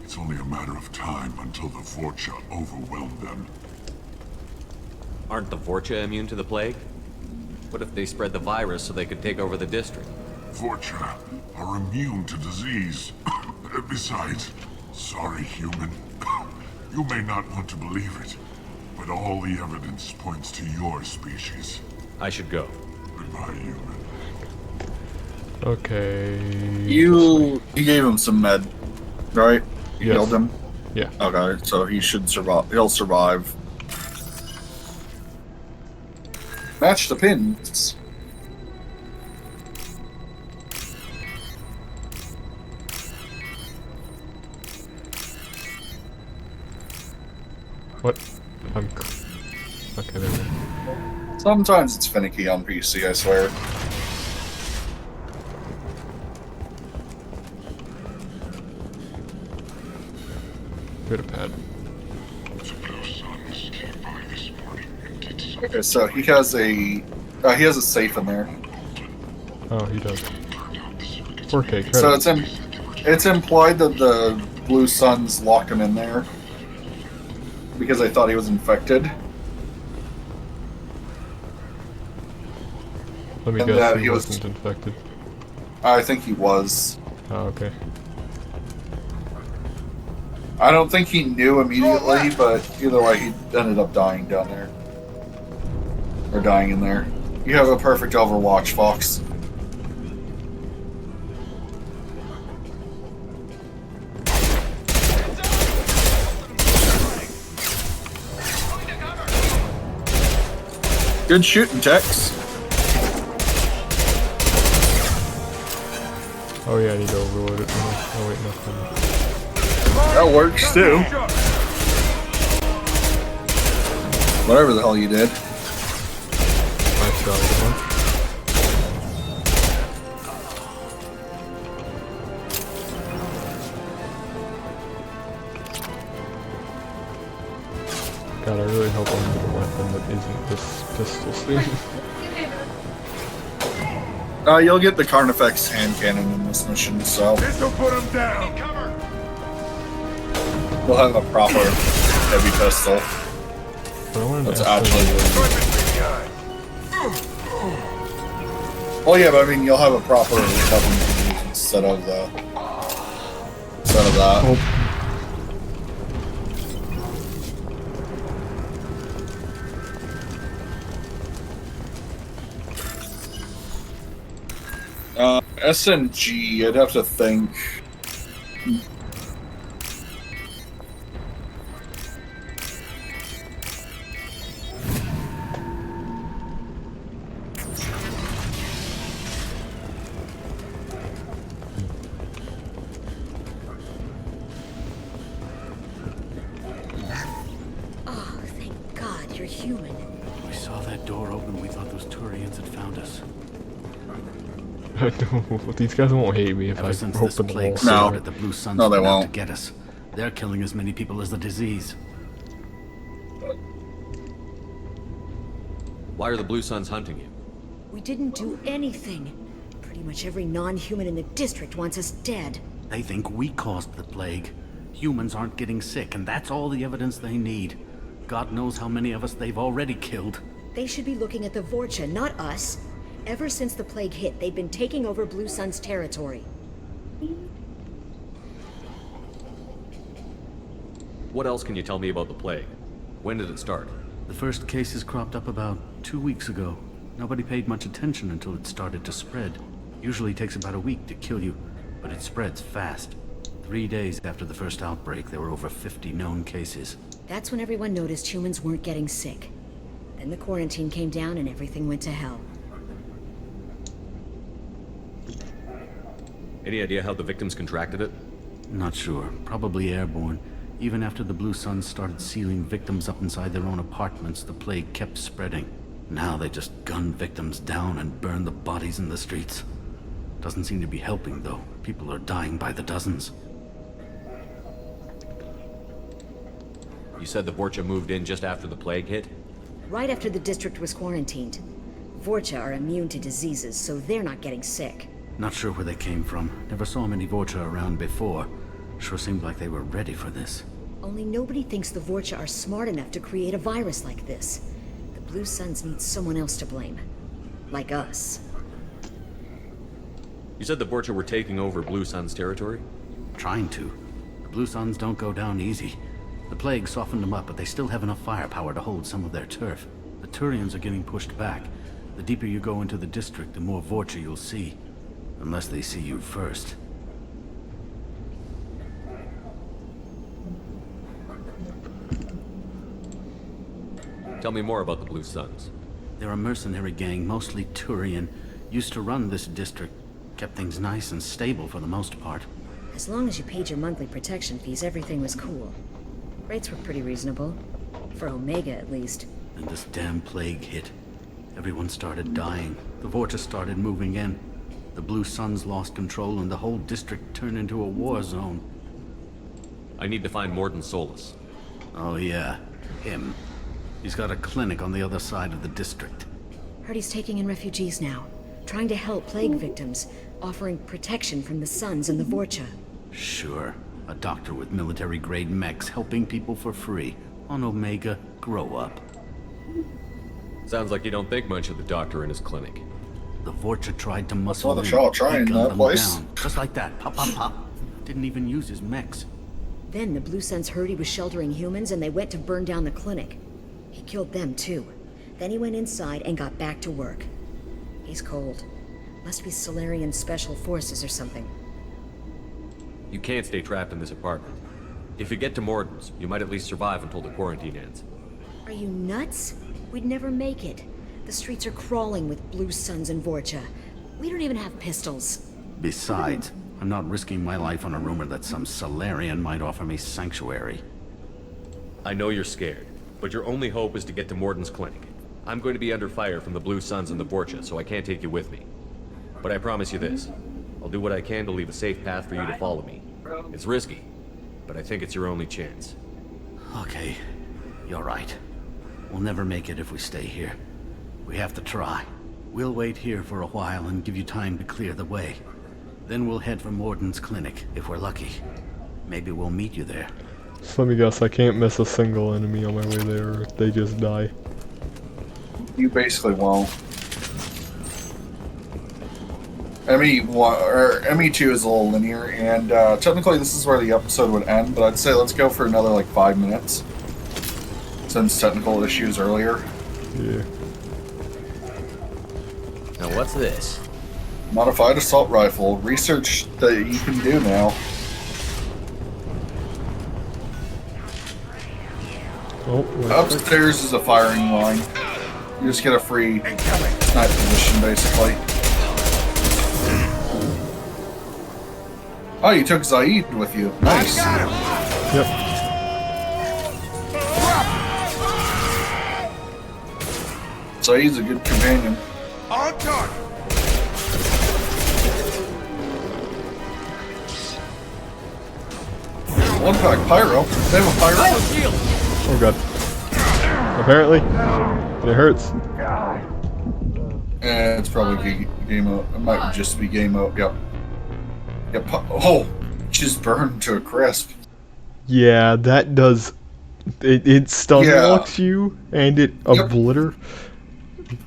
it's only a matter of time until the Vorcha overwhelm them. Aren't the Vorcha immune to the plague? What if they spread the virus so they could take over the district? Vorcha are immune to disease. Besides, sorry, human. You may not want to believe it, but all the evidence points to your species. I should go. Goodbye, human. Okay. You gave him some med, right? You Yes. healed him? Yeah. Okay, so he should survive. He'll survive. Match the pins. What? Okay, there we go. Sometimes it's finicky on PC, I swear. Go to pad. Okay, so he has a safe in there. Oh, he does. 4K credit. So it's implied that the Blue Suns locked him in there because they thought he was infected. Let me and guess, that he he was- wasn't infected. I think he was. Oh, okay. I don't think he knew immediately, but either way, he ended up dying down there. Or dying in there. You have a perfect Overwatch, Fox. Good shooting, Tex. Oh yeah, I need to overload it. Oh wait, no. That works too. Whatever the hell you did. Nice job, everyone. God, I really hope I'm getting a weapon that isn't this pistol soon. You'll get the Carnifex hand cannon in this mission, so This'll put him down. we'll have a proper heavy pistol. But I wanted That's to ask Well, yeah, but I mean, you'll have a proper weapon to use instead of that. Oh. SMG, I'd have to think. Oh, thank God you're human. We saw that door open, we thought those Turians had found us. These guys won't hate me if Ever I since this open the plague wall. started, the Blue Suns No, they went out to won't. get us. They're killing as many people as the disease. Why are the Blue Suns hunting you? We didn't do anything. Pretty much every non-human in the district wants us dead. They think we caused the plague. Humans aren't getting sick, and that's all the evidence they need. God knows how many of us they've already killed. They should be looking at the Vorcha, not us. Ever since the plague hit, they've been taking over Blue Sun's territory. What else can you tell me about the plague? When did it start? The first cases cropped up about 2 weeks ago. Nobody paid much attention until it started to spread. Usually takes about a week to kill you, but it spreads fast. 3 days after the first outbreak, there were over 50 known cases. That's when everyone noticed humans weren't getting sick. Then the quarantine came down and everything went to hell. Any idea how the victims contracted it? Not sure. Probably airborne. Even after the Blue Suns started sealing victims up inside their own apartments, the plague kept spreading. Now they just gun victims down and burn the bodies in the streets. Doesn't seem to be helping, though. People are dying by the dozens. You said the Vorcha moved in just after the plague hit? Right after the district was quarantined. Vorcha are immune to diseases, so they're not getting sick. Not sure where they came from. Never saw many Vorcha around before. Sure seemed like they were ready for this. Only nobody thinks the Vorcha are smart enough to create a virus like this. The Blue Suns need someone else to blame. Like us. You said the Vorcha were taking over Blue Sun's territory? Trying to. The Blue Suns don't go down easy. The plague softened them up, but they still have enough firepower to hold some of their turf. The Turians are getting pushed back. The deeper you go into the district, the more Vorcha you'll see. Unless they see you first. Tell me more about the Blue Suns. They're a mercenary gang, mostly Turian. Used to run this district. Kept things nice and stable for the most part. As long as you paid your monthly protection fees, everything was cool. Rates were pretty reasonable. For Omega, at least. And this damn plague hit. Everyone started dying. The Vorcha started moving in. The Blue Suns lost control and the whole district turned into a war zone. I need to find Mordin Solus. Oh yeah, him. He's got a clinic on the other side of the district. Heard he's taking in refugees now. Trying to help plague victims. Offering protection from the Suns and the Vorcha. Sure. A doctor with military-grade mechs helping people for free. On Omega, grow up. Sounds like you don't think much of the doctor and his clinic. The Vorcha tried to muscle the in. shot trying He gunned that them place. down, just like that. Pop, pop, pop. Didn't even use his mechs. Then the Blue Suns heard he was sheltering humans and they went to burn down the clinic. He killed them too. Then he went inside and got back to work. He's cold. Must be Solarian Special Forces or something. You can't stay trapped in this apartment. If you get to Mordin's, you might at least survive until the quarantine ends. Are you nuts? We'd never make it. The streets are crawling with Blue Suns and Vorcha. We don't even have pistols. Besides, I'm not risking my life on a rumor that some Solarian might offer me sanctuary. I know you're scared, but your only hope is to get to Mordin's clinic. I'm going to be under fire from the Blue Suns and the Vorcha, so I can't take you with me. But I promise you this. I'll do what I can to leave a safe path for you to follow me. It's risky, but I think it's your only chance. Okay, you're right. We'll never make it if we stay here. We have to try. We'll wait here for a while and give you time to clear the way. Then we'll head for Mordin's clinic, if we're lucky. Maybe we'll meet you there. So let me guess, I can't miss a single enemy on my way there, or they just die. You basically won't. ME2 is a little linear, and technically this is where the episode would end, but I'd say let's go for another like 5 minutes. Since technical issues earlier. Yeah. Now what's this? Modified assault rifle. Research that you can do now. Oh, upstairs is a firing line. You just get a free snipe position, basically. Oh, you took Zaid with you. Nice. Yep. Zaid's a good companion. On target. One pack pyro. They have a pyro. Oh god. Apparently, it hurts. It's probably game mode. It might just be game mode. Yep. Yep. Oh, just burned to a crisp. Yeah, that does. It stun locks you and it obliter.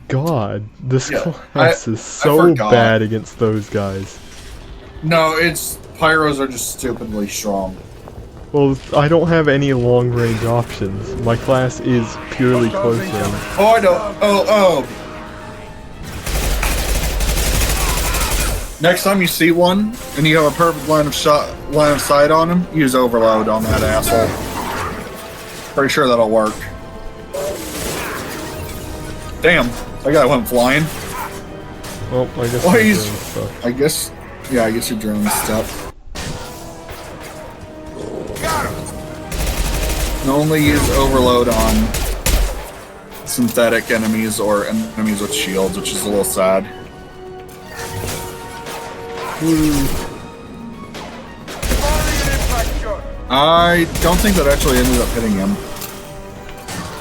God, this class is so bad against those guys. No, it's pyros are just stupidly strong. Well, I don't have any long-range options. My class is purely close range. Oh, I know. Oh. Next time you see one and you have a perfect line of sight on him, use overload on that asshole. Pretty sure that'll work. Damn, that guy went flying. Well, I guess. Well, I guess you're doing stuff. And only use overload on synthetic enemies or enemies with shields, which is a little sad. I don't think that actually ended up hitting him.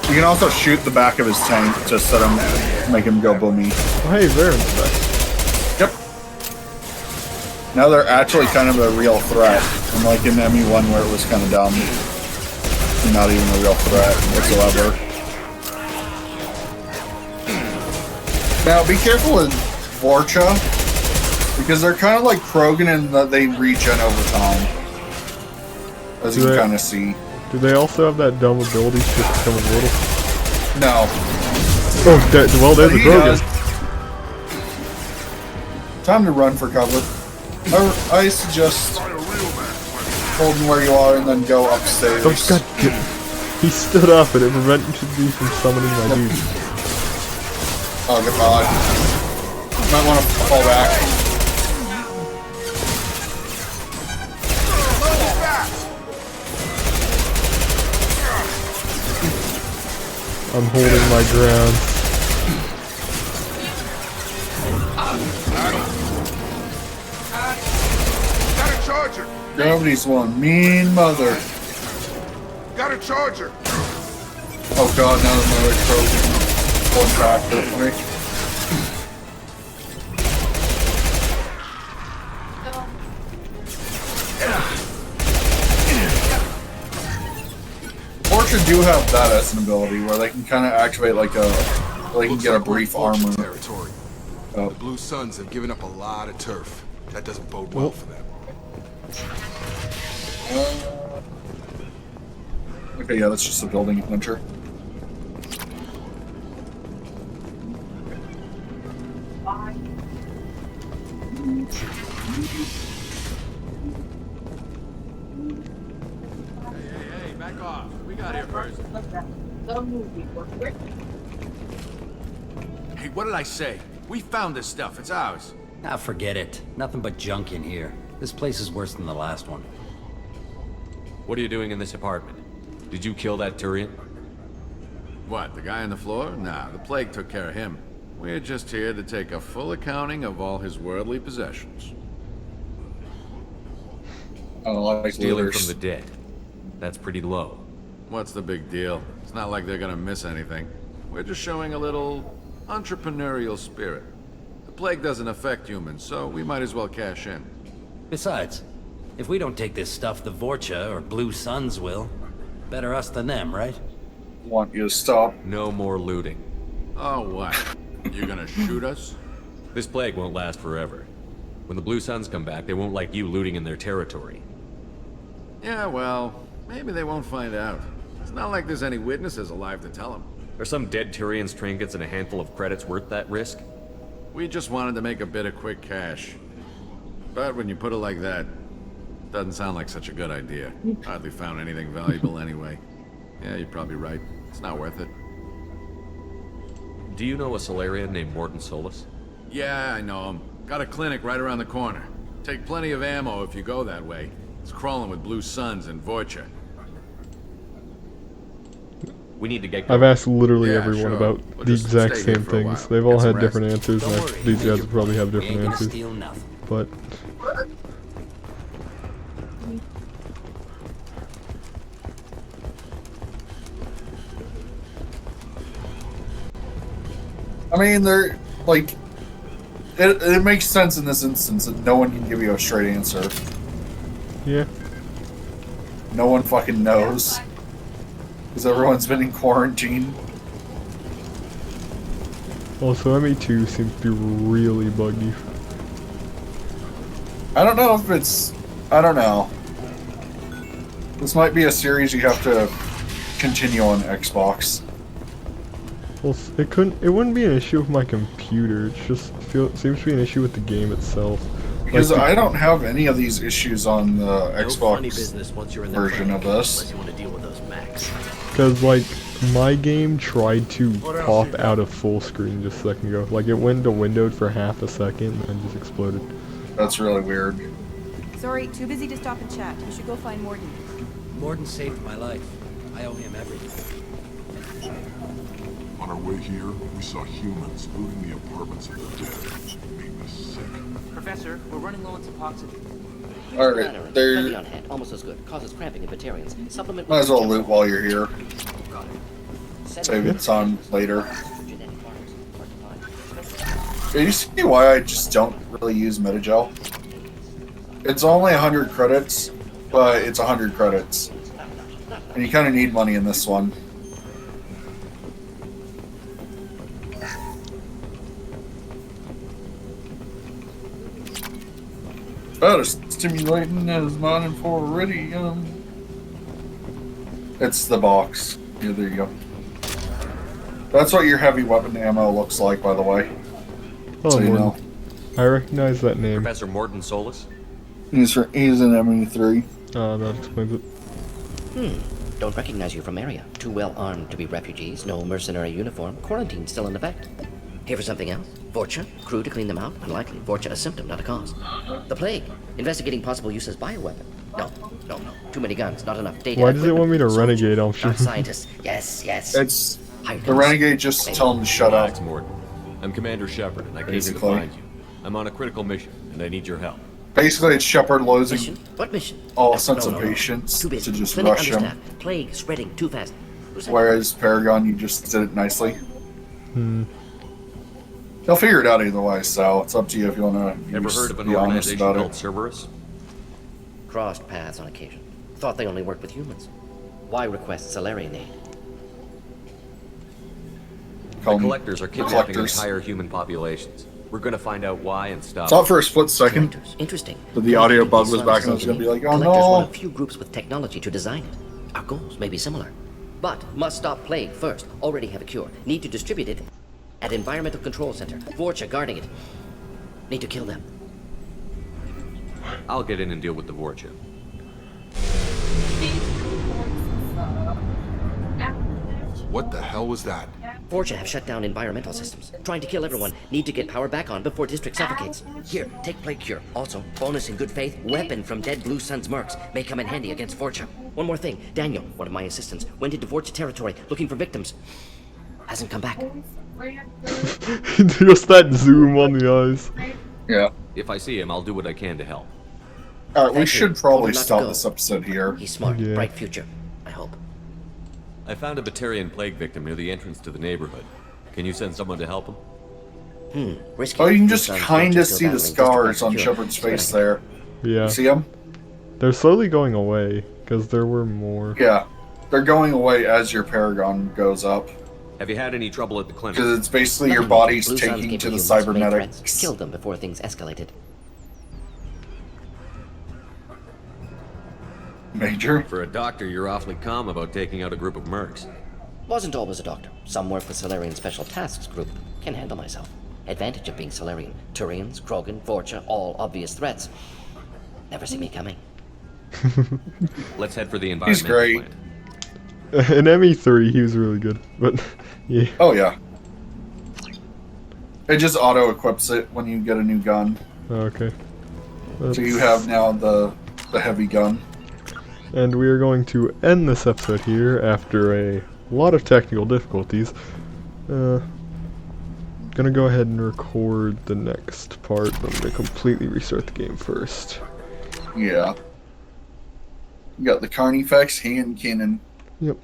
You can also shoot the back of his tank to set him, make him go boomy. Oh, hey, they're in fact. Yep. Now they're actually kind of a real threat, unlike in ME1 where it was kind of dumb. Not even a real threat whatsoever. Now, be careful with Vorcha, because they're kind of like Krogan in that they regen over time. As you can kind of see. Do they also have that dumb ability to become immortal? No. Oh, well, there's a Krogan. Time to run for cover. I suggest holding where you are and then go upstairs. Oh, God. He stood up and it prevented me from summoning my dude. Oh, God. Might want to fall back. I'm holding my ground. Got a charger. Gravity's one mean mother. Got a charger. Oh God, now another Krogan. One tractor for me. Fortune do have that as an ability where they can kind of activate like a, they can get a brief armor. Territory. The Blue Suns have given up a lot of turf. That doesn't bode well for them. Okay, yeah, that's just a building adventure. Hey, back off. We got here first. Hey, what did I say? We found this stuff. It's ours. Ah, forget it. Nothing but junk in here. This place is worse than the last one. What are you doing in this apartment? Did you kill that Turian? What, the guy on the floor? Nah, the plague took care of him. We're just here to take a full accounting of all his worldly possessions. Oh, like stealing looters. from the dead. That's pretty low. What's the big deal? It's not like they're gonna miss anything. We're just showing a little entrepreneurial spirit. The plague doesn't affect humans, so we might as well cash in. Besides, if we don't take this stuff, the Vorcha or Blue Suns will. Better us than them, right? Want you to stop. No more looting. Oh, what? You gonna shoot us? This plague won't last forever. When the Blue Suns come back, they won't like you looting in their territory. Yeah, well, maybe they won't find out. It's not like there's any witnesses alive to tell them. Are some dead Turian's trinkets and a handful of credits worth that risk? We just wanted to make a bit of quick cash. But when you put it like that, doesn't sound like such a good idea. Hardly found anything valuable anyway. Yeah, you're probably right. It's not worth it. Do you know a Solarian named Morton Solus? Yeah, I know him. Got a clinic right around the corner. Take plenty of ammo if you go that way. It's crawling with Blue Suns and Vorcha. We need to get... I've asked literally Yeah, everyone sure. about We'll the just exact stay here same for a things. while. They've all Get some had rest. different answers, Don't and worry, these we guys ain't will probably have We different ain't gonna answers. steal nothing. But I mean, they're like, it makes sense in this instance that no one can give you a straight answer. yeah, No one fucking knows. Because everyone's been in quarantine. also ME2 seems to be really buggy. I don't know if it's... I don't know. This might be a series you have to continue on Xbox. Well, it wouldn't be an issue with my computer. It's just seems to be an issue with the game itself. Because like, I don't have any of these issues on the Xbox version of this. Because like my game tried to pop out of full screen just a second ago. Like it went to windowed for half a second and just exploded. That's really weird. Sorry, too busy to stop and chat. You should go find Morden. Morden saved my life. I owe him everything. On our way here, we saw humans looting the apartments of the dead. Made me sick. Professor, we're running low on oxygen. Alright, there. Heavy on head, almost as good. Causes cramping in Batarians. Supplement. Might as well loot while you're here. Save it on later. Yeah, you see why I just don't really use Metagel? It's only 100 credits, but it's 100 credits. And you kind of need money in this one. About as stimulating as mining for iridium. It's the box. Yeah, there you go. That's what your heavy weapon ammo looks like, by the way. Oh, so you Morden. know. I recognize that name. Professor Morden Solus? He's an ME3. That explains it. Don't recognize you from area. Too well armed to be refugees, no mercenary uniform, quarantine still in effect. Here for something else? Vorcha? Crew to clean them out? Unlikely. Vorcha a symptom, not a cause. The plague. Investigating possible use as bioweapon. No. Too many guns, not enough data. Why does it want me to renegade? I'm sure. Not scientists. Yes. It's the renegade. Just tell him to shut up. Relax, Morden. I'm Commander Shepard, and I came here to Basically. find you. I'm on a critical mission, and I need your help. Basically, it's Shepard losing What mission? all sense of No. patience Too to busy. just Clinic rush him. understaffed. Plague spreading too fast. Whereas Paragon, you just did it nicely. Hmm. He'll figure it out either way, so it's up to you if you want to Ever heard of an be honest organization about called it. Cerberus? Crossed paths on occasion. Thought they only worked with humans. Why request Salarian aid? The collectors are kidnapping entire human populations. We're gonna find out why and stop. Thought for a split second Interesting. that the audio bug was back and I was going to be like, oh Collector's one no. of few groups with technology to design it. Our goals may be similar. But must stop plague first. Already have a cure. Need to distribute it at Environmental Control Center. Vorcha guarding it. Need to kill them. I'll get in and deal with the Vorcha. What the hell was that? Vorcha have shut down environmental systems. Trying to kill everyone. Need to get power back on before district suffocates. Here, take plague cure. Also, bonus in good faith, weapon from dead Blue Sun's mercs. May come in handy against Vorcha. One more thing. Daniel, one of my assistants, went into Vorcha territory looking for victims. Hasn't come back. Just that zoom on the eyes. Yeah. If I see him, I'll do what I can to help. Alright, we should probably Told him not to stop go. this episode here. He's smart. Yeah. Bright future. I hope. I found a Batarian plague victim near the entrance to the neighborhood. Can you send someone to help him? Risky. Oh, you can Blue just Sun's kind Vorcha of still see the battling scars district on cure. Shepard's face there. Yeah. You see them? They're slowly going away because there were more. Yeah. They're going away as your Paragon goes up. Have you had any trouble at the clinic? Because it's basically your Nothing. body's Blue Suns taking gave to the humans main cybernetics. threats. Killed them before things escalated. Major? For a doctor, you're awfully calm about taking out a group of mercs. Wasn't always a doctor. Some work with Salarian Special Tasks Group. Can handle myself. Advantage of being Salarian. Turians, Krogan, Vorcha, all obvious threats. Never see me coming. Let's head for the He's environmental great. plant. In ME3, he was really good, but yeah. Oh, yeah. It just auto-equips it when you get a new gun. Okay. So you have now the heavy gun. And we are going to end this episode here after a lot of technical difficulties. Gonna go ahead and record the next part, but I'm gonna completely restart the game first. Yeah. You got the Carnifex hand cannon. Yep.